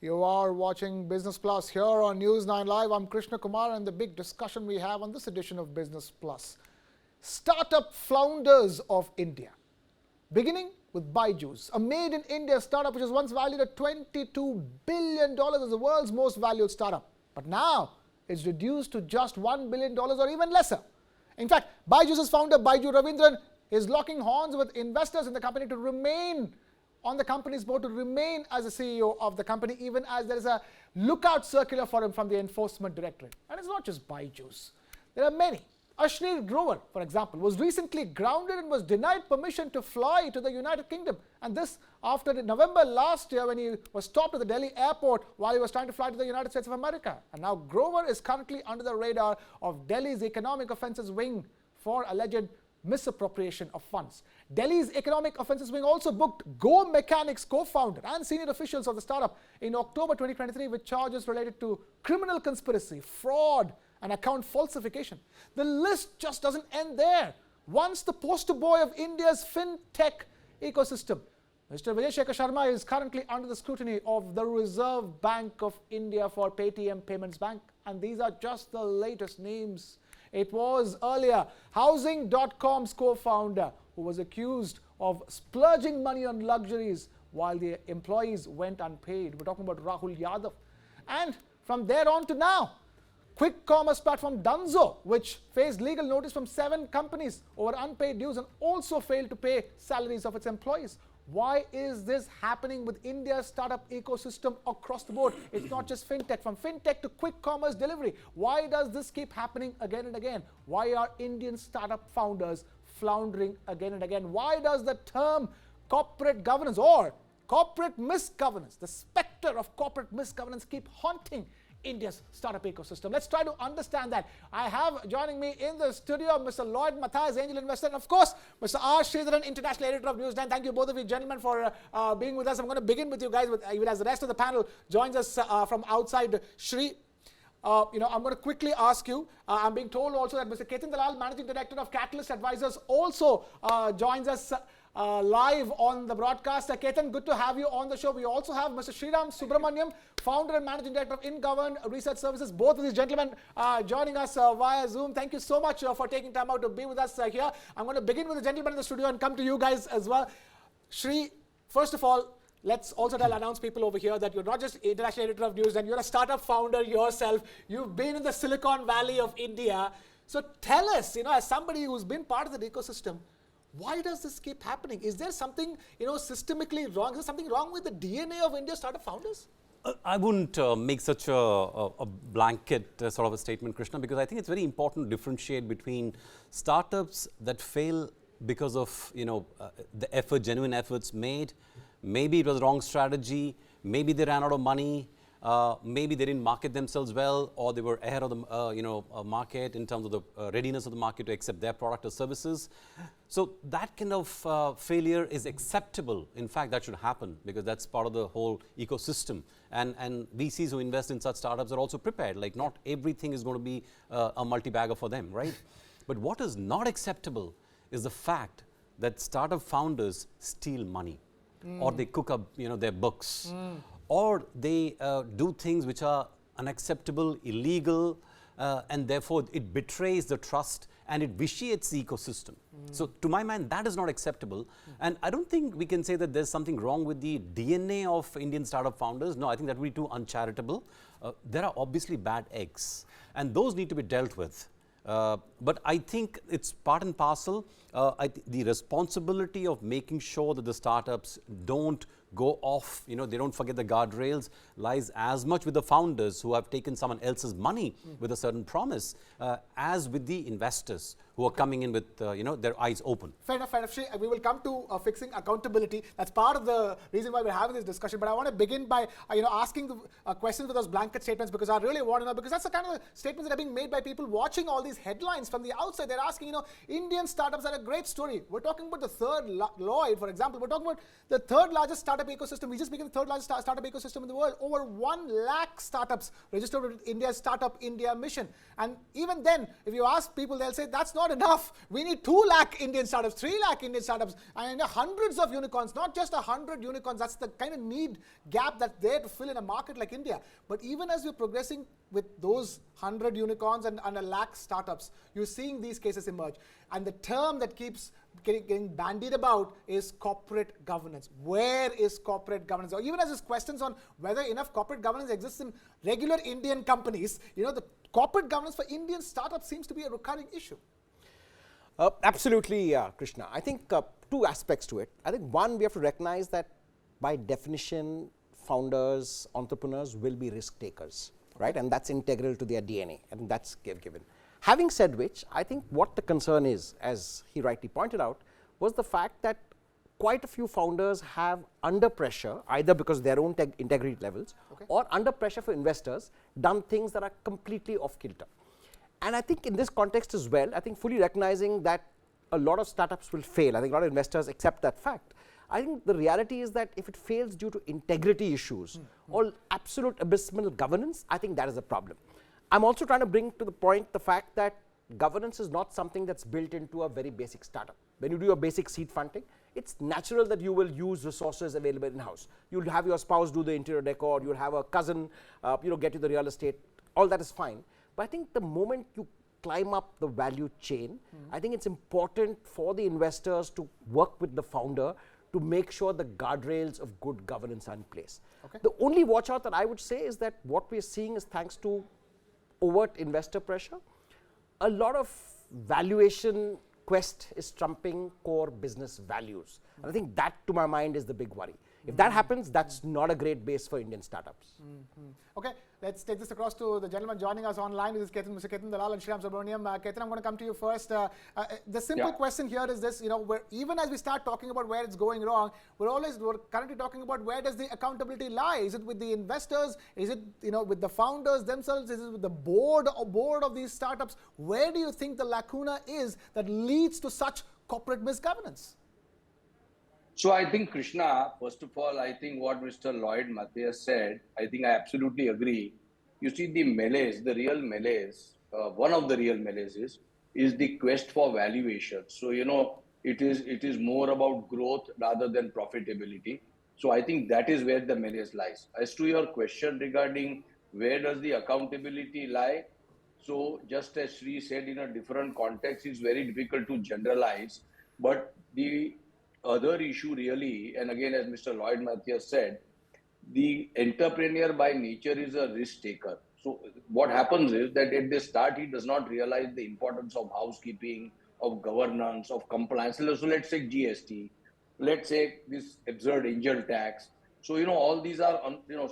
You are watching Business Plus here on News 9 Live. I'm Krishnakumar, and the big discussion we have on this edition of Business Plus. Startup flounders of India. Beginning with Byju's, a made-in-India startup which was once valued at $22 billion as the world's most valued startup. But now it's reduced to just $1 billion or even lesser. In fact, Byju's founder Byju Raveendran is locking horns with investors in the company to remain on the company's board, to remain as the CEO of the company, even as there is a lookout circular for him from the Enforcement Directorate. And it's not just Byju's. There are many. Ashneer Grover, for example, was recently grounded and was denied permission to fly to the United Kingdom. And this after November last year when he was stopped at the Delhi airport while he was trying to fly to the United States of America. And now Grover is currently under the radar of Delhi's Economic Offences Wing for alleged misappropriation of funds. Delhi's Economic Offences Wing also booked Go Mechanics co-founder and senior officials of the startup in October 2023 with charges related to criminal conspiracy, fraud, and account falsification. The list just doesn't end there. Once the poster boy of India's fintech ecosystem, Mr. Vijay Shekhar Sharma is currently under the scrutiny of the Reserve Bank of India for Paytm Payments Bank. And these are just the latest names. It was earlier Housing.com's co-founder who was accused of splurging money on luxuries while the employees went unpaid. We're talking about Rahul Yadav. And from there on to now, quick commerce platform Dunzo, which faced legal notice from 7 companies over unpaid dues and also failed to pay salaries of its employees. Why is this happening with India's startup ecosystem across the board? It's not just fintech, from fintech to quick commerce delivery. Why does this keep happening again and again? Why are Indian startup founders floundering again and again? Why does the term corporate governance or corporate misgovernance, the specter of corporate misgovernance, keep haunting India's startup ecosystem? Let's try to understand that. I have joining me in the studio Mr. Lloyd, Mathias, angel investor, and of course Mr. R. Sridharan, international editor of News 9. Thank you both of you gentlemen for being with us. I'm going to begin with you guys, even as the rest of the panel joins us from outside Shri. I'm going to quickly ask you, I'm being told also that Mr. Ketan Dalal, Managing Director of Katalyst Advisors, also joins us live on the broadcast. Ketan, good to have you on the show. We also have Mr. Shriram, Subramanian, founder and managing director of InGovern Research Services. Both of these gentlemen joining us via Zoom. Thank you so much for taking time out to be with us here. I'm going to begin with the gentleman in the studio and come to you guys as well. Shri, first of all, let's also announce people over here that you're not just international editor of news, and you're a startup founder yourself. You've been in the Silicon Valley of India. So tell us, as somebody who's been part of the ecosystem, why does this keep happening? Is there something, systemically wrong? Is there something wrong with the DNA of India's startup founders? I wouldn't make such a blanket sort of a statement, Krishna, because I think it's very important to differentiate between startups that fail because of, the genuine efforts made. Maybe it was the wrong strategy. Maybe they ran out of money. Maybe they didn't market themselves well, or they were ahead of the market in terms of the readiness of the market to accept their product or services. So that kind of failure is acceptable. In fact, that should happen because that's part of the whole ecosystem. And VCs who invest in such startups are also prepared. Like, not everything is going to be a multi-bagger for them, right? But what is not acceptable is the fact that startup founders steal money, or they cook up, their books. Or they do things which are unacceptable, illegal, and therefore it betrays the trust and it vitiates the ecosystem. So to my mind, that is not acceptable. And I don't think we can say that there's something wrong with the DNA of Indian startup founders. No, I think that would be too uncharitable. There are obviously bad eggs, and those need to be dealt with. But I think it's part and parcel. The responsibility of making sure that the startups don't go off, they don't forget the guardrails, lies as much with the founders who have taken someone else's money with a certain promise, as with the investors who are coming in with their eyes open. Fair enough. We will come to fixing accountability. That's part of the reason why we're having this discussion. But I want to begin by asking the questions with those blanket statements, because I really want to know, because that's the kind of statements that are being made by people watching all these headlines from the outside. They're asking, Indian startups are a great story. We're talking about the third, Lloyd, for example. We're talking about the third largest startup ecosystem. We just became the third largest startup ecosystem in the world. Over 1 lakh startups registered with India's Startup India mission. And even then, if you ask people, they'll say that's not not enough. We need 2 lakh Indian startups, 3 lakh Indian startups, and hundreds of unicorns, not just 100 unicorns. That's the kind of need gap that's there to fill in a market like India. But even as we're progressing with those 100 unicorns and a lakh startups, you're seeing these cases emerge. And the term that keeps getting bandied about is corporate governance. Where is corporate governance? Or even as there's questions on whether enough corporate governance exists in regular Indian companies, the corporate governance for Indian startups seems to be a recurring issue. Absolutely, Krishna. I think 2 aspects to it. I think one, we have to recognize that by definition, founders, entrepreneurs will be risk takers, right? And that's integral to their DNA, and that's given. Having said which, I think what the concern is, as he rightly pointed out, was the fact that quite a few founders have under pressure, either because of their own integrity levels or under pressure for investors, done things that are completely off kilter. And I think in this context as well, I think fully recognizing that a lot of startups will fail. I think a lot of investors accept that fact. I think the reality is that if it fails due to integrity issues or absolute abysmal governance, I think that is a problem. I'm also trying to bring to the point the fact that governance is not something that's built into a very basic startup. When you do your basic seed funding, it's natural that you will use resources available in-house. You'll have your spouse do the interior decor, you'll have a cousin get you the real estate, all that is fine. But I think the moment you climb up the value chain, I think it's important for the investors to work with the founder to make sure the guardrails of good governance are in place. The only watch out that I would say is that what we're seeing is, thanks to overt investor pressure, a lot of valuation quest is trumping core business values. And I think that, to my mind, is the big worry. If that happens, that's not a great base for Indian startups. Okay, let's take this across to the gentleman joining us online. This is Ketan, Mr. Ketan, Dalal and Shriram Subramanian. Ketan, I'm going to come to you first. The simple question here is this, even as we start talking about where it's going wrong, we're currently talking about where does the accountability lie? Is it with the investors? Is it, with the founders themselves? Is it with the board of these startups? Where do you think the lacuna is that leads to such corporate misgovernance? So I think, Krishna, first of all, I think what Mr. Lloyd Mathias said, I think I absolutely agree. You see, the malaise, the real malaise, one of the real malaises is the quest for valuation. So, it is more about growth rather than profitability. So I think that is where the malaise lies. As to your question regarding where does the accountability lie, so just as Sri said, in a different context, it's very difficult to generalize. But the other issue really, and again, as Mr. Lloyd Mathias said, the entrepreneur by nature is a risk taker. So what happens is that at the start, he does not realize the importance of housekeeping, of governance, of compliance. So let's say GST, let's say this absurd angel tax. So, all these are,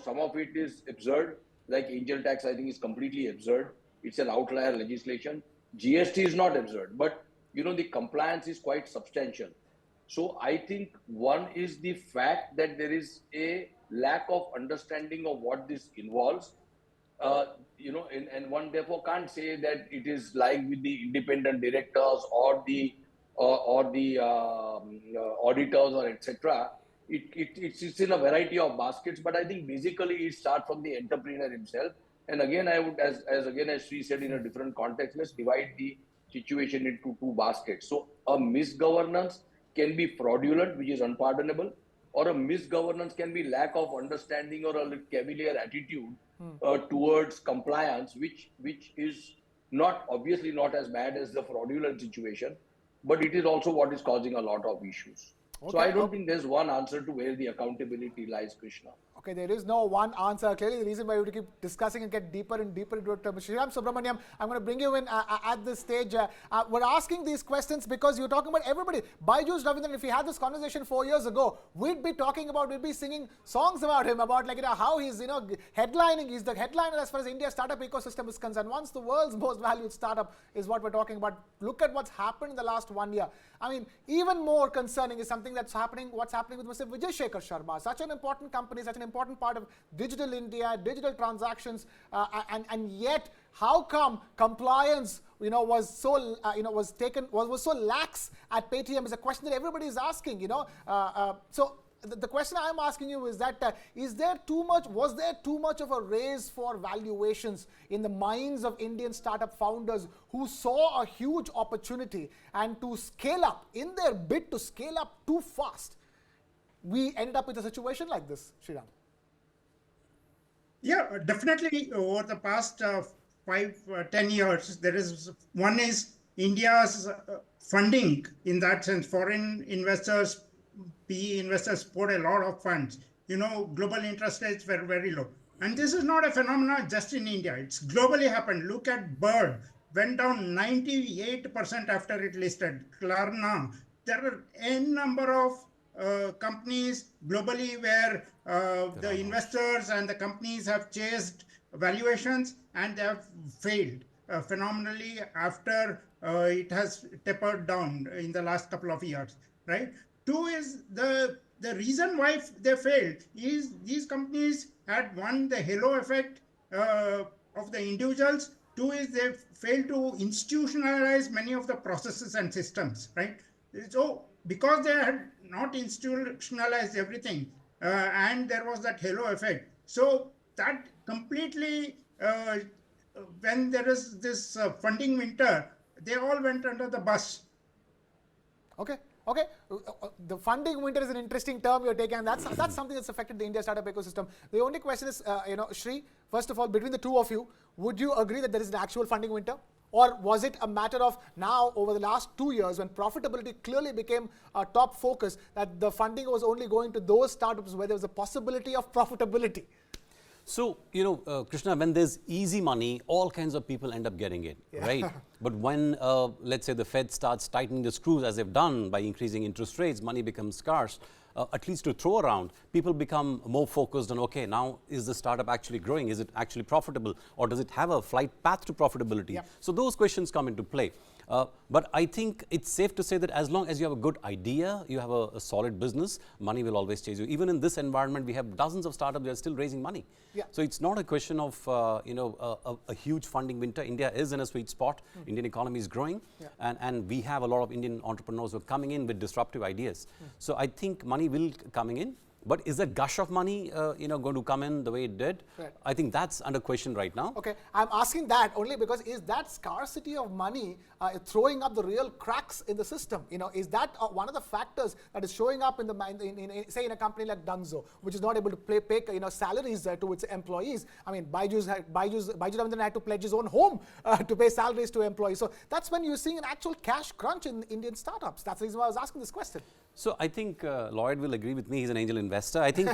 some of it is absurd, like angel tax, I think is completely absurd. It's an outlier legislation. GST is not absurd, but, the compliance is quite substantial. So I think one is the fact that there is a lack of understanding of what this involves, and one therefore can't say that it is like with the independent directors or the auditors or etc. It's in a variety of baskets, but I think basically it starts from the entrepreneur himself. And again, I would, as Sri said, in a different context, let's divide the situation into 2 baskets. So a misgovernance can be fraudulent, which is unpardonable, or a misgovernance can be lack of understanding or a cavalier attitude towards compliance, which is obviously not as bad as the fraudulent situation, but it is also what is causing a lot of issues. So I don't think there's one answer to where the accountability lies, Krishna. Okay, there is no one answer. Clearly, the reason why we have to keep discussing and get deeper and deeper into it. Shriram Subramanian, I'm going to bring you in at this stage. We're asking these questions because you're talking about everybody. Byju Raveendran, if we had this conversation 4 years ago, we'd be singing songs about him, about how he's, headlining. He's the headliner as far as India's startup ecosystem is concerned. Once the world's most valued startup is what we're talking about. Look at what's happened in the last 1 year. I mean, even more concerning is something what's happening with Mr. Vijay Shekhar Sharma, such an important company, such an important part of digital India, digital transactions, and yet how come compliance, was so, was so lax at Paytm is a question that everybody is asking, So the question I'm asking you is that was there too much of a race for valuations in the minds of Indian startup founders who saw a huge opportunity, and to scale up, in their bid to scale up too fast, we ended up with a situation like this, Shriram? Yeah, definitely over the past 10 years, there is one is India's funding in that sense. Foreign investors, PE investors poured a lot of funds. Global interest rates were very low. And this is not a phenomenon just in India. It's globally happened. Look at Bird, went down 98% after it listed. Klarna. There are n number of companies globally where the investors and the companies have chased valuations and they have failed phenomenally after it has tapered down in the last couple of years, right? Two is the reason why they failed is these companies had, one, the halo effect of the individuals. Two is they failed to institutionalize many of the processes and systems, right? So because they had not institutionalized everything and there was that halo effect. So that completely, when there is this funding winter, they all went under the bus. Okay. The funding winter is an interesting term you're taking, and that's something that's affected the India startup ecosystem. The only question is, Shri, first of all, between the two of you, would you agree that there is an actual funding winter? Or was it a matter of now, over the last 2 years, when profitability clearly became a top focus, that the funding was only going to those startups where there was a possibility of profitability? So, Krishna, when there's easy money, all kinds of people end up getting it, right? But when, let's say, the Fed starts tightening the screws, as they've done by increasing interest rates, money becomes scarce, at least to throw around, people become more focused on, okay, now is the startup actually growing? Is it actually profitable? Or does it have a flight path to profitability? Yep. So those questions come into play. But I think it's safe to say that as long as you have a good idea, you have a solid business, money will always chase you. Even in this environment, we have dozens of startups that are still raising money. Yeah. So it's not a question of a huge funding winter. India is in a sweet spot. Indian economy is growing, and we have a lot of Indian entrepreneurs who are coming in with disruptive ideas. So I think money will coming in. But is a gush of money, going to come in the way it did? Right. I think that's under question right now. Okay, I'm asking that only because is that scarcity of money throwing up the real cracks in the system? Is that one of the factors that is showing up in the say in a company like Dunzo, which is not able to pay salaries to its employees? I mean, Byju Raveendran had to pledge his own home to pay salaries to employees. So that's when you're seeing an actual cash crunch in Indian startups. That's the reason why I was asking this question. So I think Lloyd will agree with me. He's an angel investor. I think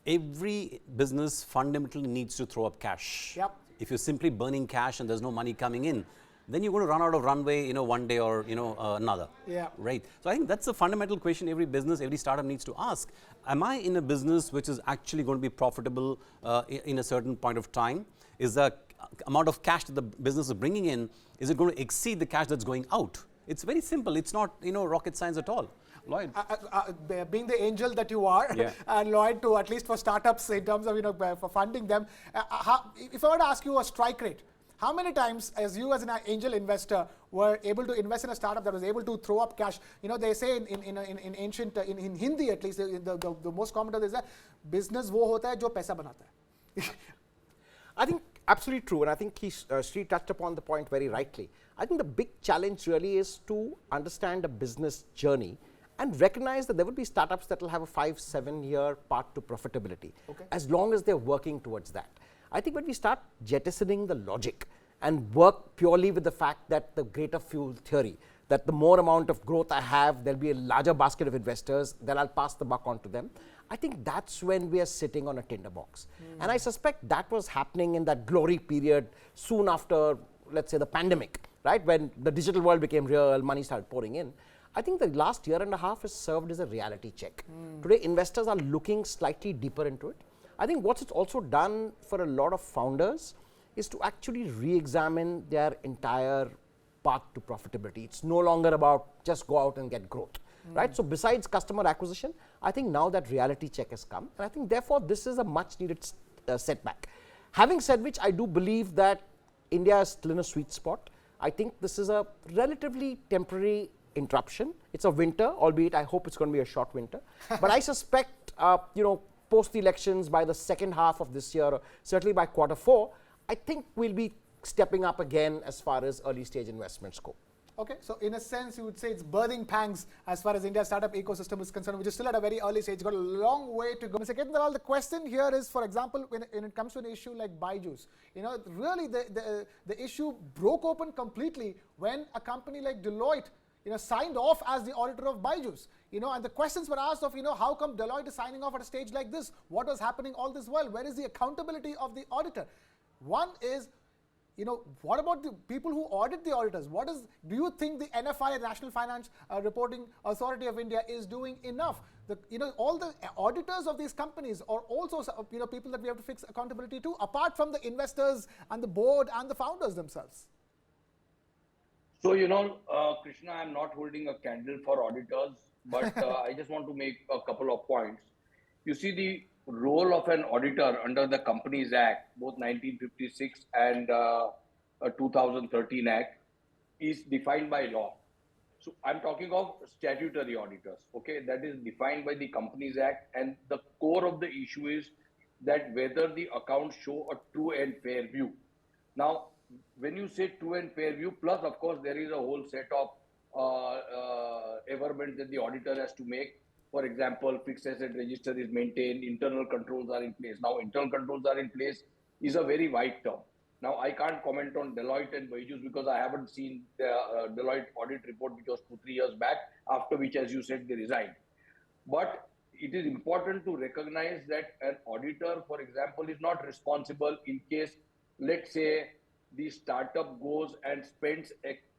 every business fundamentally needs to throw up cash. Yep. If you're simply burning cash and there's no money coming in, then you're going to run out of runway, one day or another. Yeah. Right. So I think that's the fundamental question every business, every startup needs to ask. Am I in a business which is actually going to be profitable in a certain point of time? Is the amount of cash that the business is bringing in, is it going to exceed the cash that's going out? It's very simple. It's not rocket science at all. Lloyd, being the angel that you are, and Lloyd, to at least for startups in terms of for funding them, if I were to ask you a strike rate, how many times as you as an angel investor were able to invest in a startup that was able to throw up cash? They say in ancient in Hindi at least, the most common term is that business wo hota hai jo paisa banata hai. I think absolutely true, and I think Sri touched upon the point very rightly. I think the big challenge really is to understand a business journey and recognize that there will be startups that will have a 5-7 year path to profitability, as long as they're working towards that. I think when we start jettisoning the logic and work purely with the fact that the greater fuel theory, that the more amount of growth I have, there'll be a larger basket of investors, then I'll pass the buck on to them. I think that's when we are sitting on a tinderbox. And I suspect that was happening in that glory period soon after, let's say, the pandemic, right? When the digital world became real, money started pouring in. I think the last year and a half has served as a reality check. Today, investors are looking slightly deeper into it. I think what it's also done for a lot of founders is to actually re-examine their entire path to profitability. It's no longer about just go out and get growth, right? So besides customer acquisition, I think now that reality check has come, and I think therefore this is a much needed setback. Having said which, I do believe that India is still in a sweet spot. I think this is a relatively temporary interruption. It's a winter, albeit I hope it's going to be a short winter. But I suspect post the elections by the second half of this year, or certainly by Q4, I think we'll be stepping up again as far as early stage investments go. Okay, so in a sense, you would say it's birthing pangs as far as India's startup ecosystem is concerned, which is still at a very early stage. It's got a long way to go. Mr. Ketan, Dalal, the question here is, for example, when it comes to an issue like Byju's, really the issue broke open completely when a company like Deloitte, signed off as the auditor of Byju's. And the questions were asked of, how come Deloitte is signing off at a stage like this? What was happening all this while? Where is the accountability of the auditor? One is, what about the people who audit the auditors? Do you think the NFI, National Finance Reporting Authority of India, is doing enough? All the auditors of these companies are also, people that we have to fix accountability to, apart from the investors and the board and the founders themselves. So, Krishna, I'm not holding a candle for auditors, but I just want to make a couple of points. You see, the role of an auditor under the Companies Act, both 1956 and 2013 Act, is defined by law. So I'm talking of statutory auditors, okay? That is defined by the Companies Act, and the core of the issue is that whether the accounts show a true and fair view. Now, when you say true and fair view, plus of course there is a whole set of averments that the auditor has to make. For example, fixed asset register is maintained, internal controls are in place. Now, internal controls are in place is a very wide term. Now, I can't comment on Deloitte and Byju's because I haven't seen the Deloitte audit report, which was 2-3 years back, after which, as you said, they resigned. But it is important to recognize that an auditor, for example, is not responsible in case, let's say, the startup goes and spends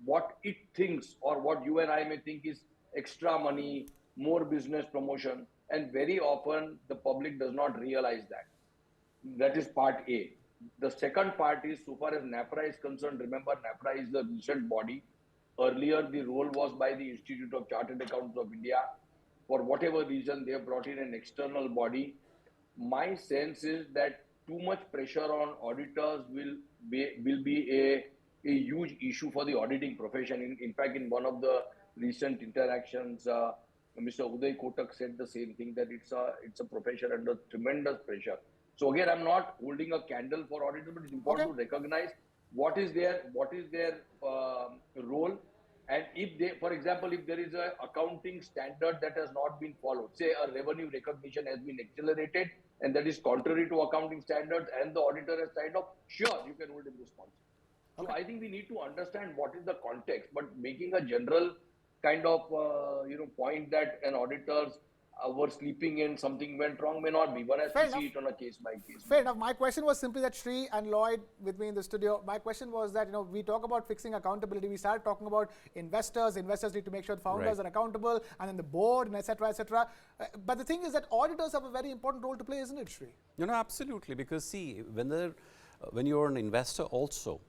what it thinks or what you and I may think is extra money, more business promotion, and very often the public does not realize that. That is part A. The second part is, so far as NAFRA is concerned, remember NAFRA is the recent body. Earlier, the role was by the Institute of Chartered Accountants of India. For whatever reason, they have brought in an external body. My sense is that too much pressure on auditors will be a huge issue for the auditing profession. In fact, in one of the recent interactions, Mr. Uday Kotak said the same thing, that it's a profession under tremendous pressure. So again, I'm not holding a candle for auditors, but it's important to recognize what is their role, and if they, for example, if there is an accounting standard that has not been followed, say a revenue recognition has been accelerated and that is contrary to accounting standards, and the auditor has signed off, sure, you can hold him responsible. So I think we need to understand what is the context, but making a general kind of point that an auditors were sleeping in, something went wrong, may not be. One has to see it on a case by case. Fair enough. My question was simply that Shri and Lloyd with me in the studio, my question was that, we talk about fixing accountability. We started talking about investors. Investors need to make sure the founders are accountable, and then the board, and et cetera, et cetera. But the thing is that auditors have a very important role to play, isn't it, Shri? Absolutely. Because see, when you're an investor also,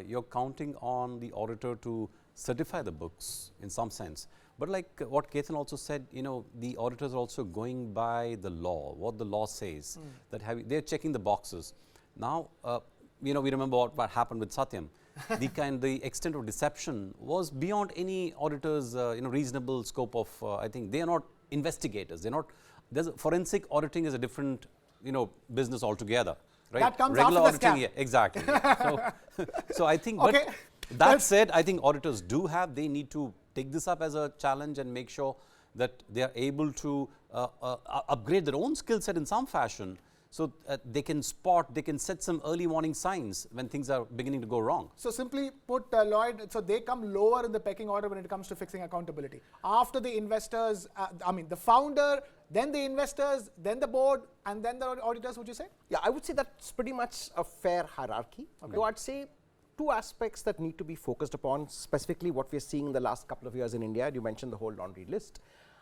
you're counting on the auditor to certify the books in some sense. But like what Ketan also said, the auditors are also going by the law, what the law says, that they're checking the boxes. Now, we remember what happened with Satyam. The extent of deception was beyond any auditor's, reasonable scope of, I think they are not investigators. Forensic auditing is a different, business altogether. Right? That comes Regular after the auditing, scam. yeah, exactly. Yeah. So I think, but that said, I think auditors they need to take this up as a challenge and make sure that they are able to upgrade their own skill set in some fashion, so they can set some early warning signs when things are beginning to go wrong. So simply put, Lloyd, so they come lower in the pecking order when it comes to fixing accountability. After the investors, the founder, then the investors, then the board, and then the auditors, would you say? Yeah, I would say that's pretty much a fair hierarchy. Though I'd say two aspects that need to be focused upon, specifically what we're seeing in the last couple of years in India. You mentioned the whole laundry list.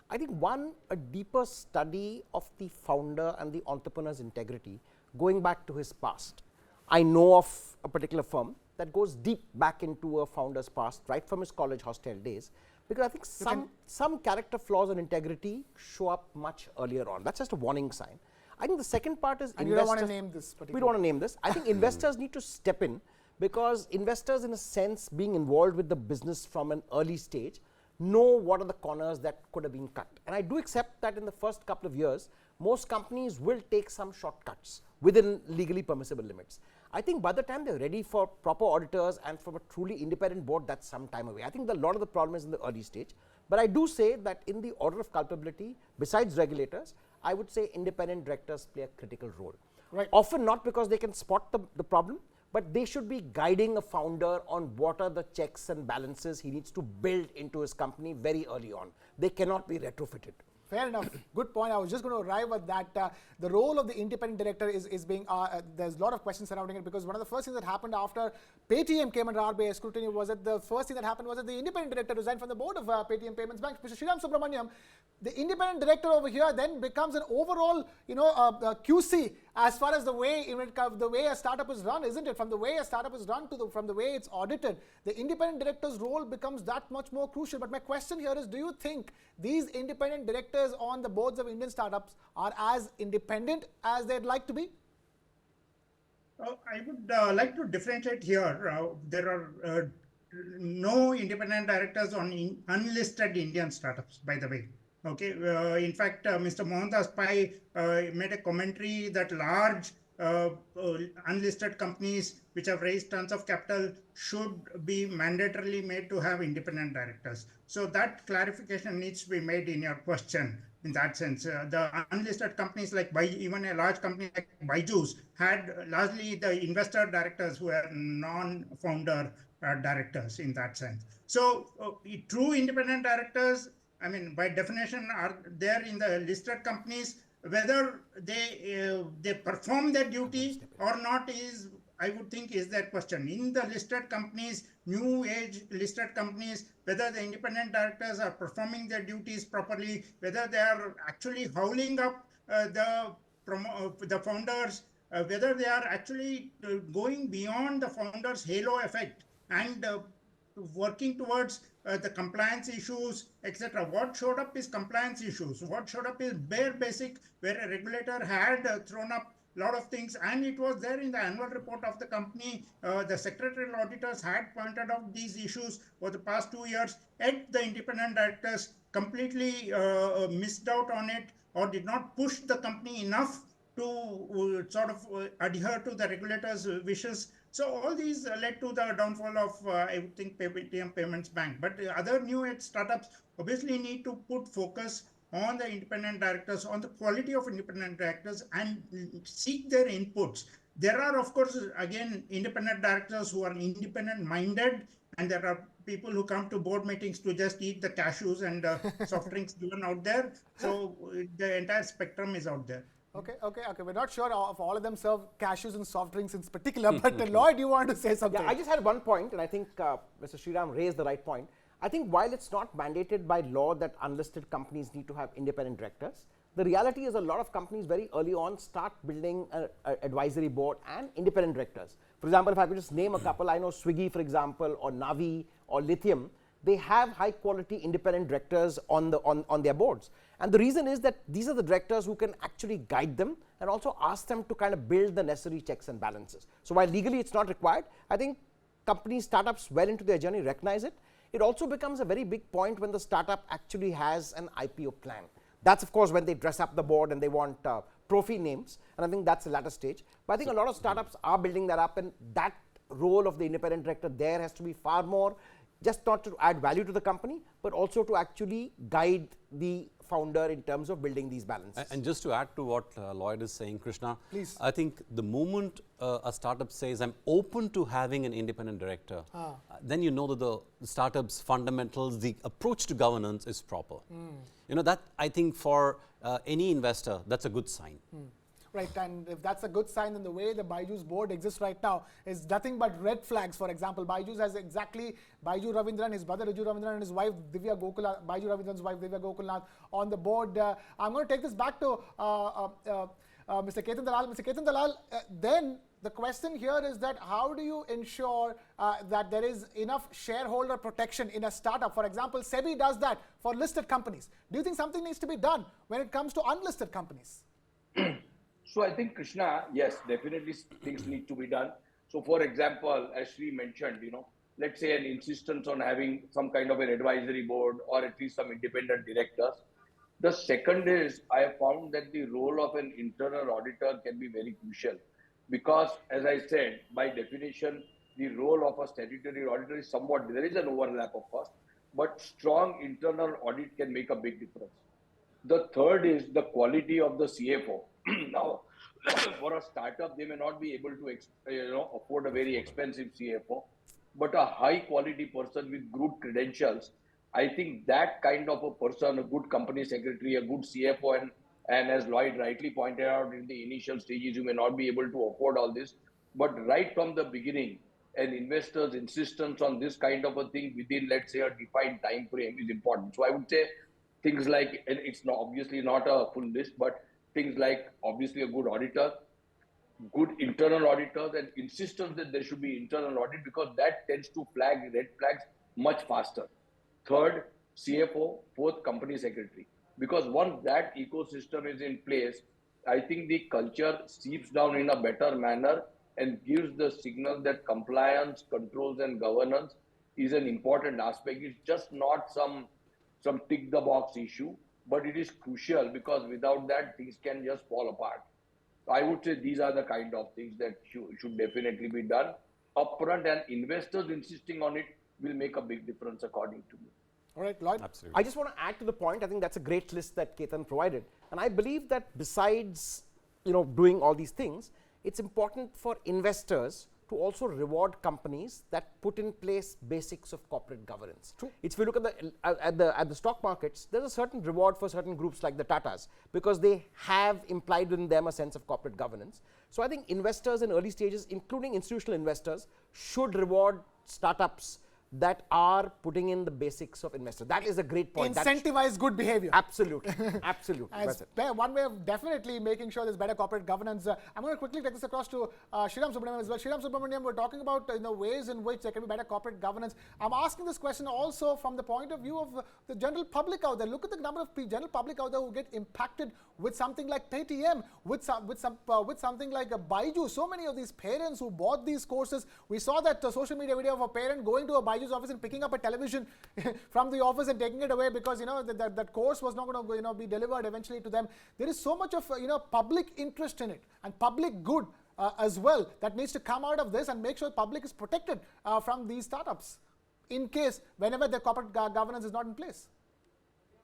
I think one, a deeper study of the founder and the entrepreneur's integrity going back to his past. I know of a particular firm that goes deep back into a founder's past, right from his college hostel days, because I think some character flaws and integrity show up much earlier on. That's just a warning sign. I think the second part is and you don't want to name this particular. We don't want to name this. I think investors need to step in, because investors, in a sense, being involved with the business from an early stage, know what are the corners that could have been cut. And I do accept that in the first couple of years, most companies will take some shortcuts within legally permissible limits. I think by the time they're ready for proper auditors and from a truly independent board, that's some time away. I think a lot of the problem is in the early stage. But I do say that in the order of culpability, besides regulators, I would say independent directors play a critical role. Right. Often not because they can spot the problem, but they should be guiding a founder on what are the checks and balances he needs to build into his company very early on. They cannot be retrofitted. Fair enough. Good point. I was just going to arrive at that. The role of the independent director is being, there's a lot of questions surrounding it, because one of the first things that happened after Paytm came under RBI scrutiny was that the first thing that happened was that the independent director resigned from the board of Paytm Payments Bank, Mr. Shriram Subramanian. The independent director over here then becomes an overall, QC as far as the way a startup is run, isn't it? From the way a startup is run to from the way it's audited, the independent director's role becomes that much more crucial. But my question here is, do you think these independent directors on the boards of Indian startups are as independent as they'd like to be? I would like to differentiate here. There are no independent directors on unlisted Indian startups, by the way. Okay. In fact, Mr. Mohandas Pai made a commentary that large unlisted companies which have raised tons of capital should be mandatorily made to have independent directors. So that clarification needs to be made in your question. In that sense, the unlisted companies like even a large company like Byju's had largely the investor directors who are non-founder directors in that sense. So true independent directors, I mean, by definition, are there in the listed companies. Whether they perform their duty or not is, I would think, is that question. In the listed companies, new age listed companies, whether the independent directors are performing their duties properly, whether they are actually howling up the founders, whether they are actually going beyond the founders' halo effect and working towards the compliance issues, etc. What showed up is compliance issues. What showed up is bare basic, where a regulator had thrown up a lot of things, and it was there in the annual report of the company. The secretarial auditors had pointed out these issues for the past 2 years, yet the independent directors completely missed out on it or did not push the company enough to sort of adhere to the regulators' wishes. So all these led to the downfall of, I would think, Paytm Payments Bank. But other new age startups obviously need to put focus on the independent directors, on the quality of independent directors, and seek their inputs. There are, of course, again, independent directors who are independent minded, and there are people who come to board meetings to just eat the cashews and soft drinks given out there. So the entire spectrum is out there. Okay. We're not sure if all of them serve cashews and soft drinks in particular, but Lloyd, you wanted to say something. Yeah, I just had one point, and I think Mr. Shriram raised the right point. I think while it's not mandated by law that unlisted companies need to have independent directors, the reality is a lot of companies very early on start building an advisory board and independent directors. For example, if I could just name a couple, I know Swiggy, for example, or Navi, or Lithium, they have high quality independent directors on their boards. And the reason is that these are the directors who can actually guide them and also ask them to kind of build the necessary checks and balances. So while legally it's not required, I think companies, startups well into their journey recognize it. It also becomes a very big point when the startup actually has an IPO plan. That's of course when they dress up the board and they want trophy names, and I think that's the latter stage. But I think a lot of startups are building that up, and that role of the independent director there has to be far more, just not to add value to the company, but also to actually guide the founder in terms of building these balances. And just to add to what Lloyd is saying, Krishna, please. I think the moment a startup says, I'm open to having an independent director, then you know that the startup's fundamentals, the approach to governance is proper. You know, that I think for any investor, that's a good sign. Right, and if that's a good sign, then the way the Byju's board exists right now is nothing but red flags. For example, Byju's has exactly Byju Raveendran, his brother Byju Raveendran, and his wife Divya Gokulnath, Byju Raveendran's wife Divya Gokulnath on the board. I'm going to take this back to Mr. Ketan Dalal. Mr. Ketan Dalal, then the question here is that how do you ensure that there is enough shareholder protection in a startup? For example, SEBI does that for listed companies. Do you think something needs to be done when it comes to unlisted companies? So I think, Krishna, yes, definitely things need to be done. So for example, as Sri mentioned, let's say an insistence on having some kind of an advisory board or at least some independent directors. The second is I have found that the role of an internal auditor can be very crucial because, as I said, by definition, the role of a statutory auditor is somewhat, there is an overlap of course, but strong internal audit can make a big difference. The third is the quality of the CFO. Now, for a startup, they may not be able to afford a very expensive CFO, but a high quality person with good credentials. I think that kind of a person, a good company secretary, a good CFO, and as Lloyd rightly pointed out in the initial stages, you may not be able to afford all this. But right from the beginning, an investor's insistence on this kind of a thing within, let's say, a defined time frame is important. So I would say things like, and it's not, obviously not a full list, but things like obviously a good auditor, good internal auditors, and insistence that there should be internal audit because that tends to flag red flags much faster. Third, CFO. Fourth, company secretary. Because once that ecosystem is in place, I think the culture seeps down in a better manner and gives the signal that compliance, controls, and governance is an important aspect. It's just not some tick the box issue, but it is crucial because without that, things can just fall apart. I would say these are the kind of things that should definitely be done upfront, and investors insisting on it will make a big difference according to me. All right, Lloyd? Absolutely. I just want to add to the point. I think that's a great list that Ketan provided. And I believe that besides doing all these things, it's important for investors to also reward companies that put in place basics of corporate governance. True. If you look at the stock markets, there's a certain reward for certain groups like the Tatas because they have implied in them a sense of corporate governance. So I think investors in early stages, including institutional investors, should reward startups that are putting in the basics of investor. That is a great point. Incentivize good behavior. Absolutely. Absolutely. One way of definitely making sure there's better corporate governance. I'm going to quickly take this across to Shriram Subramanian as well. Shriram Subramanian, we're talking about ways in which there can be better corporate governance. I'm asking this question also from the point of view of the general public out there. Look at the number of general public out there who get impacted with something like Paytm, with something like a Byju. So many of these parents who bought these courses. We saw that social media video of a parent going to a Byju's office and picking up a television from the office and taking it away because that course was not going to be delivered eventually to them. There is so much of public interest in it and public good as well that needs to come out of this and make sure the public is protected from these startups in case whenever the corporate governance is not in place.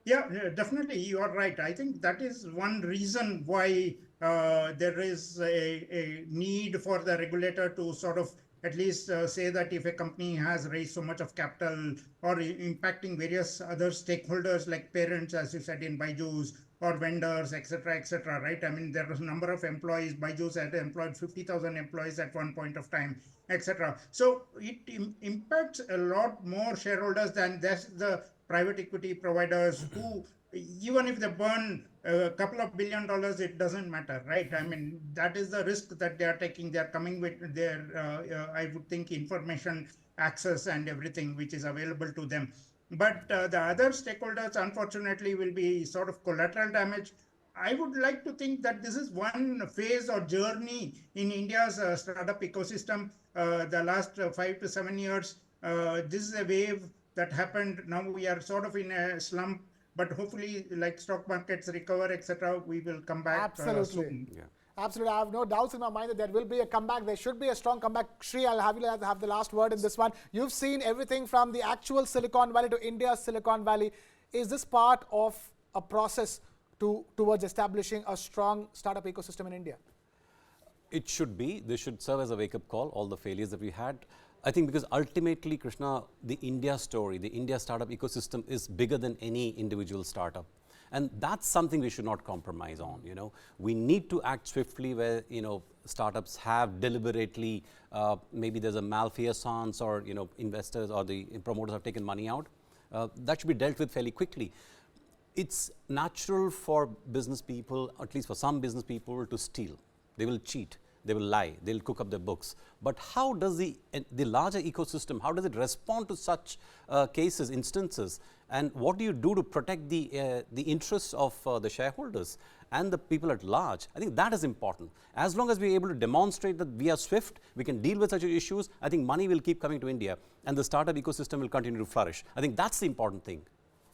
Yeah, definitely, you are right. I think that is one reason why there is a need for the regulator to sort of at least say that if a company has raised so much of capital or impacting various other stakeholders like parents, as you said in Byju's, or vendors, etc., right? I mean, there was a number of employees. Byju's had employed 50,000 employees at one point of time, etc. So it impacts a lot more shareholders than just the private equity providers who, even if they burn a couple of $1 billion, it doesn't matter, right? I mean, that is the risk that they are taking. They are coming with their, I would think, information access and everything which is available to them. But the other stakeholders, unfortunately, will be sort of collateral damage. I would like to think that this is one phase or journey in India's startup ecosystem. The last 5 to 7 years, this is a wave that happened. Now we are sort of in a slump. But hopefully, like stock markets recover, etc., we will come back. Absolutely. Soon. Yeah. Absolutely. I have no doubts in my mind that there will be a comeback. There should be a strong comeback. Shri, I'll have you have the last word in this one. You've seen everything from the actual Silicon Valley to India's Silicon Valley. Is this part of a process towards establishing a strong startup ecosystem in India? It should be. This should serve as a wake-up call, all the failures that we had. I think because ultimately, Krishna, the India story, the India startup ecosystem is bigger than any individual startup. And that's something we should not compromise on. We need to act swiftly where, startups have deliberately, maybe there's a malfeasance or, investors or the promoters have taken money out. That should be dealt with fairly quickly. It's natural for business people, at least for some business people, to steal. They will cheat. They will lie, they'll cook up their books. But how does the larger ecosystem, how does it respond to such cases, instances? And what do you do to protect the interests of the shareholders and the people at large? I think that is important. As long as we're able to demonstrate that we are swift, we can deal with such issues, I think money will keep coming to India and the startup ecosystem will continue to flourish. I think that's the important thing.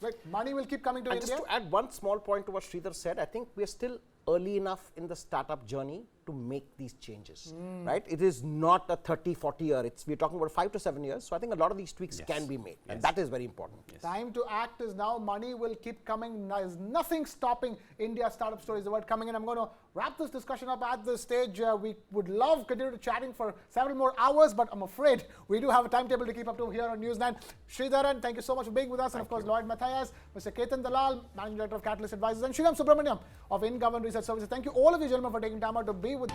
Right. Money will keep coming to And India. just to add one small point to what Sridhar said, I think we are still early enough in the startup journey to make these changes, right? It is not a 30, 40 year, we're talking about 5 to 7 years. So I think a lot of these tweaks can be made, and that is very important. Time to act is now. Money will keep coming. There's nothing stopping India startup stories. The word coming in. I'm going to wrap this discussion up at this stage. We would love to continue chatting for several more hours, but I'm afraid we do have a timetable to keep up to here on News 9. Sridharan, thank you so much for being with us. And of course, Lloyd, Mathias, Mr. Ketan, Dalal, Managing Director of Katalyst Advisors, and Shriram Subramanian of InGovern Research Services. Thank you all of you gentlemen for taking time out to be with